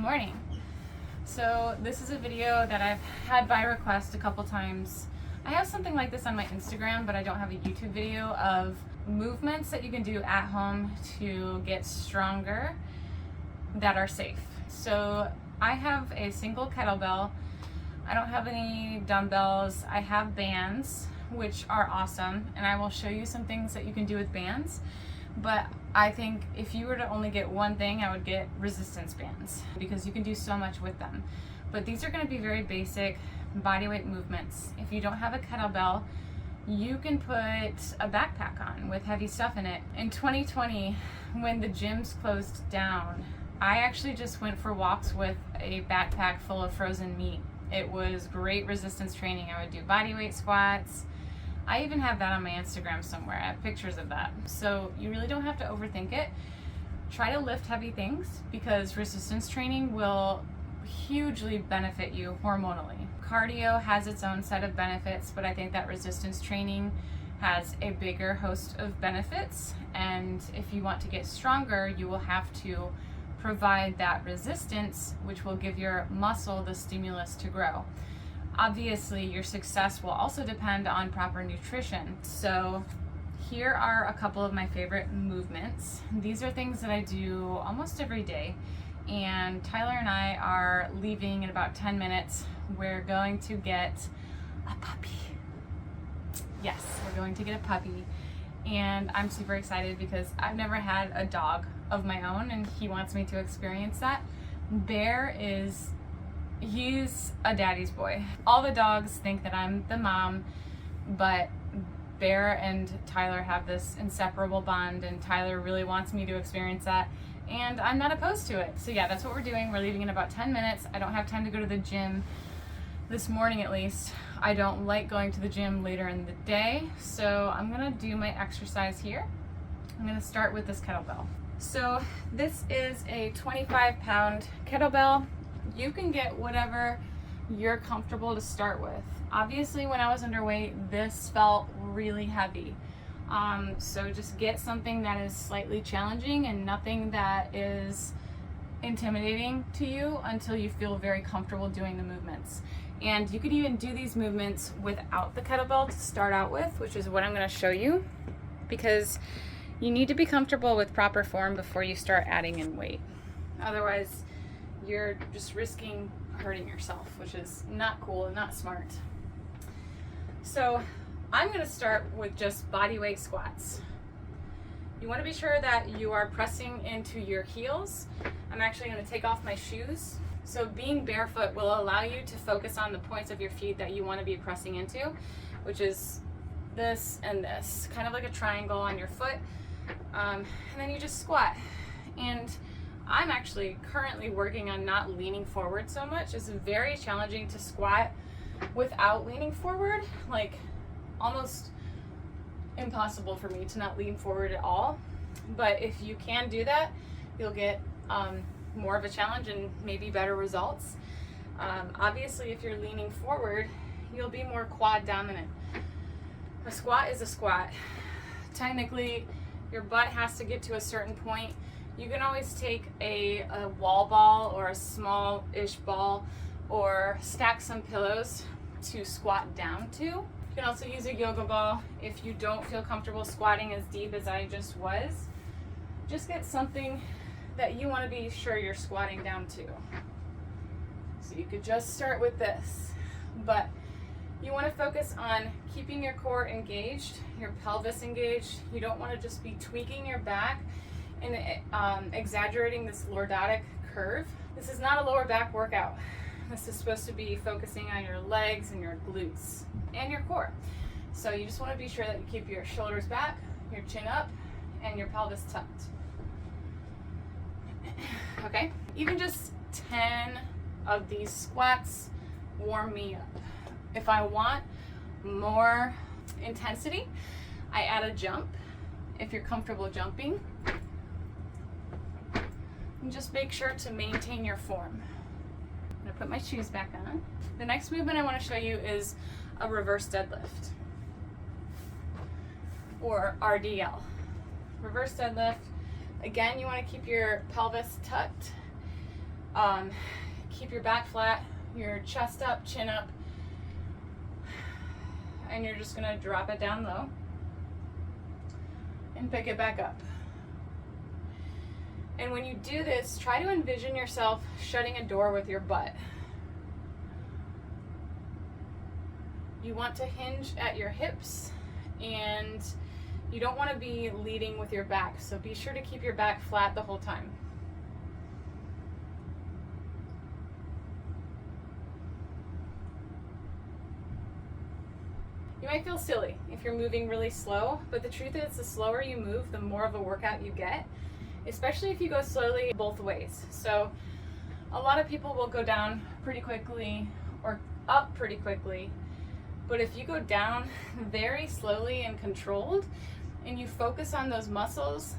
morning. So this is a video that I've had by request a couple times. I have something like this on my Instagram, but I don't have a YouTube video of movements that you can do at home to get stronger that are safe. So I have a single kettlebell. I don't have any dumbbells. I have bands, which are awesome, and I will show you some things that you can do with bands. But I think if you were to only get one thing, I would get resistance bands because you can do so much with them. But these are going to be very basic bodyweight movements. If you don't have a kettlebell, you can put a backpack on with heavy stuff in it. In 2020, when the gyms closed down, I actually just went for walks with a backpack full of frozen meat. It was great resistance training. I would do bodyweight squats. I even have that on my Instagram somewhere. I have pictures of that. So you really don't have to overthink it. Try to lift heavy things because resistance training will hugely benefit you hormonally. Cardio has its own set of benefits, but I think that resistance training has a bigger host of benefits. And if you want to get stronger, you will have to provide that resistance, which will give your muscle the stimulus to grow. Obviously, your success will also depend on proper nutrition. So here are a couple of my favorite movements. These are things that I do almost every day. And Tyler and I are leaving in about 10 minutes. We're going to get a puppy. Yes, we're going to get a puppy. And I'm super excited because I've never had a dog of my own, and he wants me to experience that. He's a daddy's boy. All the dogs think that I'm the mom, but Bear and Tyler have this inseparable bond, and Tyler really wants me to experience that, and I'm not opposed to it. So yeah, that's what we're doing. We're leaving in about 10 minutes. I don't have time to go to the gym this morning, at least. I don't like going to the gym later in the day, so I'm gonna do my exercise here. I'm gonna start with this kettlebell. So this is a 25-pound kettlebell. You can get whatever you're comfortable to start with. Obviously, when I was underweight, this felt really heavy. So just get something that is slightly challenging and nothing that is intimidating to you until you feel very comfortable doing the movements. And you could even do these movements without the kettlebell to start out with, which is what I'm going to show you, because you need to be comfortable with proper form before you start adding in weight. Otherwise, you're just risking hurting yourself, which is not cool and not smart. So I'm going to start with just bodyweight squats. You want to be sure that you are pressing into your heels. I'm actually going to take off my shoes. So being barefoot will allow you to focus on the points of your feet that you want to be pressing into, which is this and this, kind of like a triangle on your foot. And then you just squat. And I'm actually currently working on not leaning forward so much. It's very challenging to squat without leaning forward, like almost impossible for me to not lean forward at all. But if you can do that, you'll get more of a challenge and maybe better results. Obviously, if you're leaning forward, you'll be more quad dominant. A squat is a squat. Technically, your butt has to get to a certain point. You can always take a wall ball or a small-ish ball or stack some pillows to squat down to. You can also use a yoga ball if you don't feel comfortable squatting as deep as I just was. Just get something that you want to be sure you're squatting down to. So you could just start with this, but you want to focus on keeping your core engaged, your pelvis engaged. You don't want to just be tweaking your back and exaggerating this lordotic curve. This is not a lower back workout. This is supposed to be focusing on your legs and your glutes and your core. So you just want to be sure that you keep your shoulders back, your chin up, and your pelvis tucked. Okay? Even just 10 of these squats warm me up. If I want more intensity, I add a jump. If you're comfortable jumping, and just make sure to maintain your form. I'm going to put my shoes back on. The next movement I want to show you is a reverse deadlift, or RDL. Reverse deadlift. Again, you want to keep your pelvis tucked. Keep your back flat, your chest up, chin up, and you're just gonna drop it down low and pick it back up. And when you do this, try to envision yourself shutting a door with your butt. You want to hinge at your hips, and you don't want to be leading with your back, so be sure to keep your back flat the whole time. You might feel silly if you're moving really slow, but the truth is the slower you move, the more of a workout you get, especially if you go slowly both ways. So a lot of people will go down pretty quickly or up pretty quickly, but if you go down very slowly and controlled and you focus on those muscles,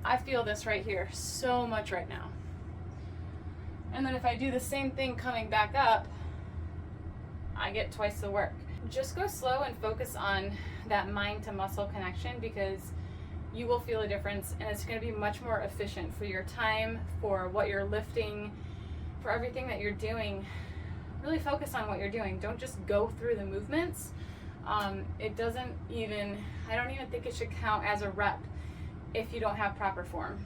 I feel this right here so much right now. And then if I do the same thing coming back up, I get twice the work. Just go slow and focus on that mind to muscle connection, because you will feel a difference, and it's going to be much more efficient for your time, for what you're lifting, for everything that you're doing. Really focus on what you're doing. Don't just go through the movements. It doesn't even, I don't even think it should count as a rep if you don't have proper form.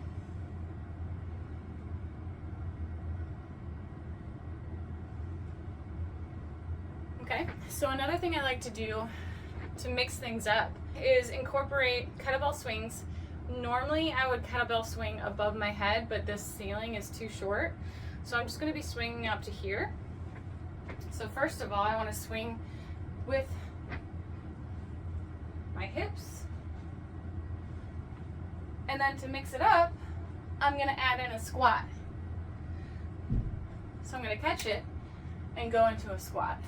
Okay, so another thing I like to do to mix things up is incorporate kettlebell swings. Normally I would kettlebell swing above my head, but this ceiling is too short. So I'm just going to be swinging up to here. So first of all, I want to swing with my hips. And then to mix it up, I'm going to add in a squat. So I'm going to catch it and go into a squat.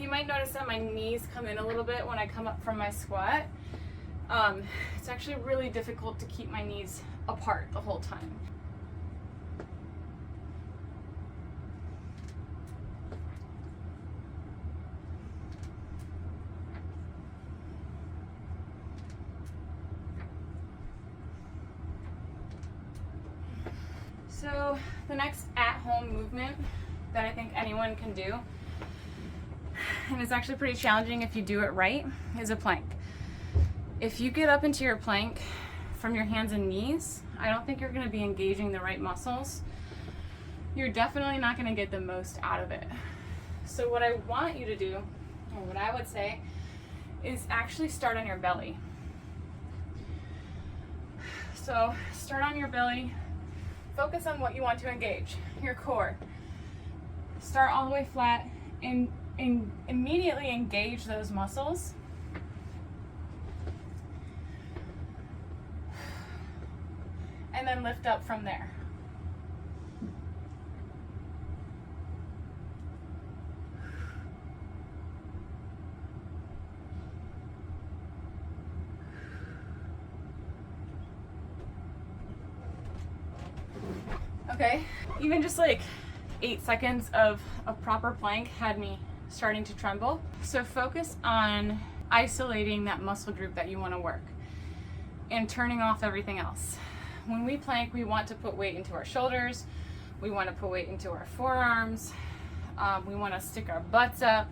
You might notice that my knees come in a little bit when I come up from my squat. It's actually really difficult to keep my knees apart the whole time. So the next at-home movement that I think anyone can do, and it's actually pretty challenging if you do it right, is a plank. If you get up into your plank from your hands and knees, I don't think you're going to be engaging the right muscles. You're definitely not going to get the most out of it. So what I want you to do, or what I would say, is actually start on your belly. So start on your belly, focus on what you want to engage, your core. Start all the way flat and immediately engage those muscles. And then lift up from there. Okay, even just like 8 seconds of a proper plank had me starting to tremble. So focus on isolating that muscle group that you want to work and turning off everything else. When we plank, we want to put weight into our shoulders, we want to put weight into our forearms, we want to stick our butts up,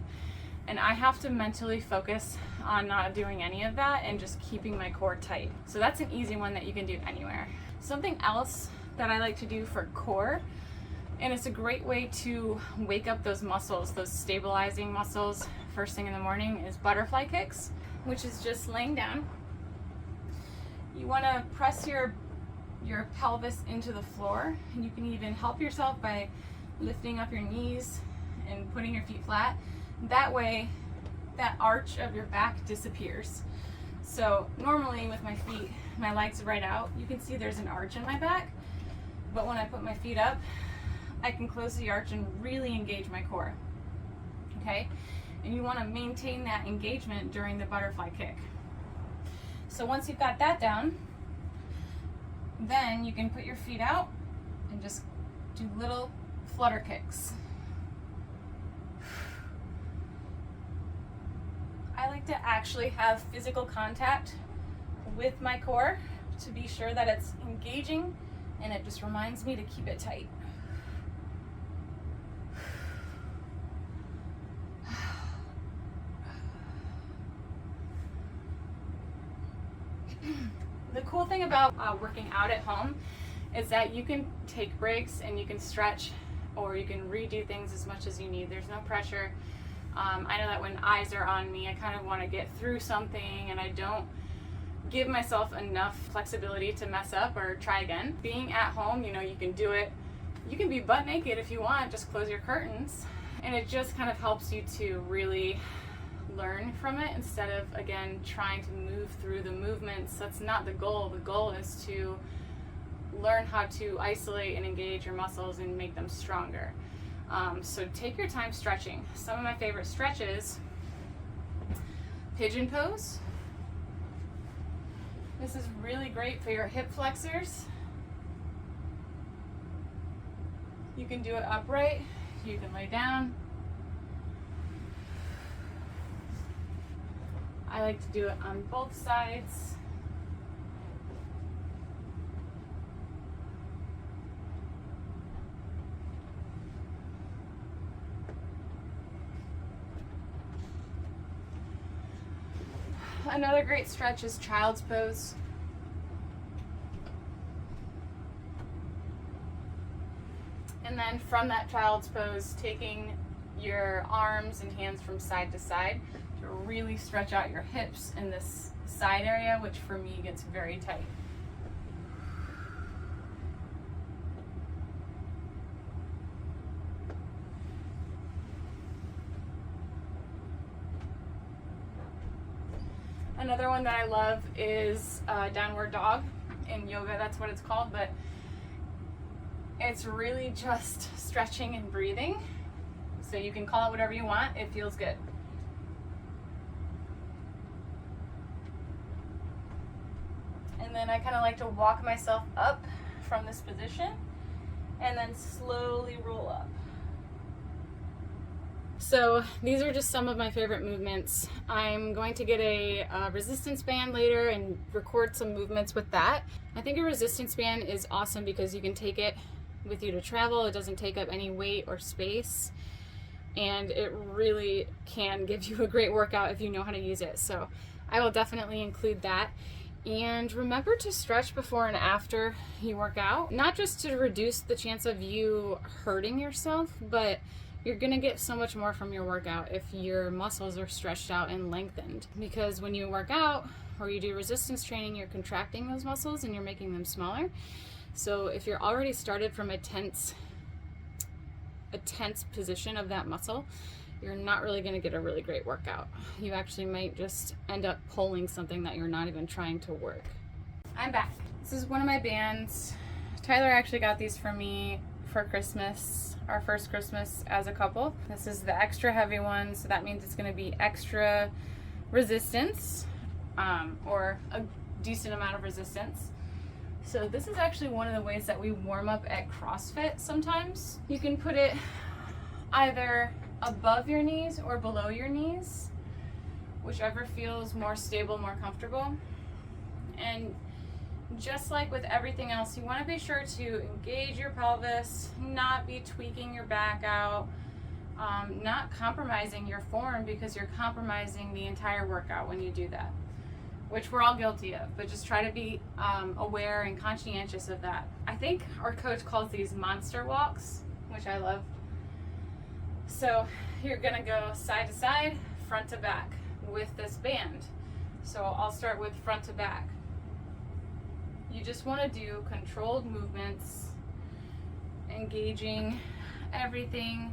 and I have to mentally focus on not doing any of that and just keeping my core tight. So that's an easy one that you can do anywhere. Something else that I like to do for core, and it's a great way to wake up those muscles, those stabilizing muscles first thing in the morning, is butterfly kicks, which is just laying down. You want to press your pelvis into the floor, and you can even help yourself by lifting up your knees and putting your feet flat. That way, that arch of your back disappears. So normally with my feet, my legs right out, you can see there's an arch in my back, but when I put my feet up, I can close the arch and really engage my core. Okay? And you want to maintain that engagement during the butterfly kick. So once you've got that down, then you can put your feet out and just do little flutter kicks. like to actually have physical contact with my core to be sure that it's engaging, and it just reminds me to keep it tight. The cool thing about working out at home is that you can take breaks and you can stretch, or you can redo things as much as you need. There's no pressure. I know that when eyes are on me, I kind of want to get through something and I don't give myself enough flexibility to mess up or try again. Being at home, you know, you can do it. You can be butt naked if you want, just close your curtains. And it just kind of helps you to really learn from it instead of, again, trying to move through the movements. That's not the goal. The goal is to learn how to isolate and engage your muscles and make them stronger. So take your time stretching. Some of my favorite stretches: pigeon pose. This is really great for your hip flexors. You can do it upright, you can lay down. I like to do it on both sides. Another great stretch is child's pose. And then from that child's pose, taking your arms and hands from side to side to really stretch out your hips in this side area, which for me gets very tight. Another one that I love is downward dog. In yoga, that's what it's called, but it's really just stretching and breathing. So you can call it whatever you want, it feels good. And then I kind of like to walk myself up from this position and then slowly roll up. So these are just some of my favorite movements. I'm going to get a resistance band later and record some movements with that. I think a resistance band is awesome because you can take it with you to travel. It doesn't take up any weight or space, and it really can give you a great workout if you know how to use it. So I will definitely include that. And remember to stretch before and after you work out, not just to reduce the chance of you hurting yourself, but you're gonna get so much more from your workout if your muscles are stretched out and lengthened. Because when you work out or you do resistance training, you're contracting those muscles and you're making them smaller. So if you're already started from a tense position of that muscle, you're not really gonna get a really great workout. You actually might just end up pulling something that you're not even trying to work. I'm back. This is one of my bands. Tyler actually got these for me for Christmas, our first Christmas as a couple. This is the extra heavy one, so that means it's going to be extra resistance, or a decent amount of resistance. So this is actually one of the ways that we warm up at CrossFit sometimes. You can put it either above your knees or below your knees, whichever feels more stable, more comfortable. And just like with everything else, you want to be sure to engage your pelvis, not be tweaking your back out, not compromising your form, because you're compromising the entire workout when you do that, which we're all guilty of, but just try to be aware and conscientious of that. I think our coach calls these monster walks, which I love. So you're gonna go side to side, front to back with this band. So I'll start with front to back. You just want to do controlled movements, engaging everything,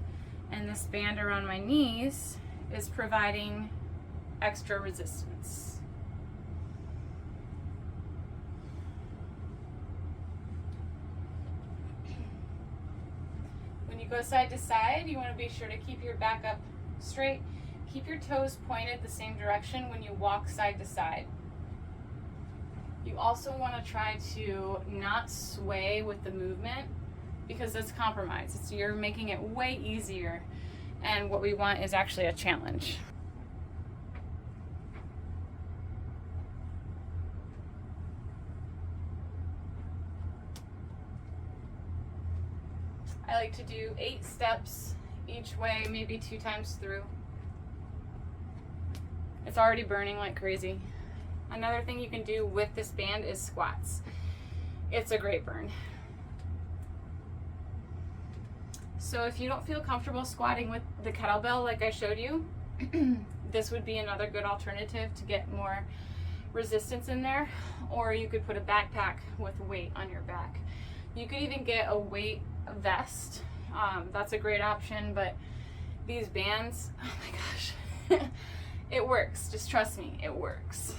and this band around my knees is providing extra resistance. When you go side to side, you want to be sure to keep your back up straight. Keep your toes pointed the same direction when you walk side to side. You also want to try to not sway with the movement, because that's compromise. You're making it way easier, and what we want is actually a challenge. I like to do 8 steps each way, maybe 2 times through. It's already burning like crazy. Another thing you can do with this band is squats. It's a great burn. So if you don't feel comfortable squatting with the kettlebell like I showed you, this would be another good alternative to get more resistance in there. Or you could put a backpack with weight on your back. You could even get a weight vest. That's a great option, but these bands, oh my gosh, it works. Just trust me, it works.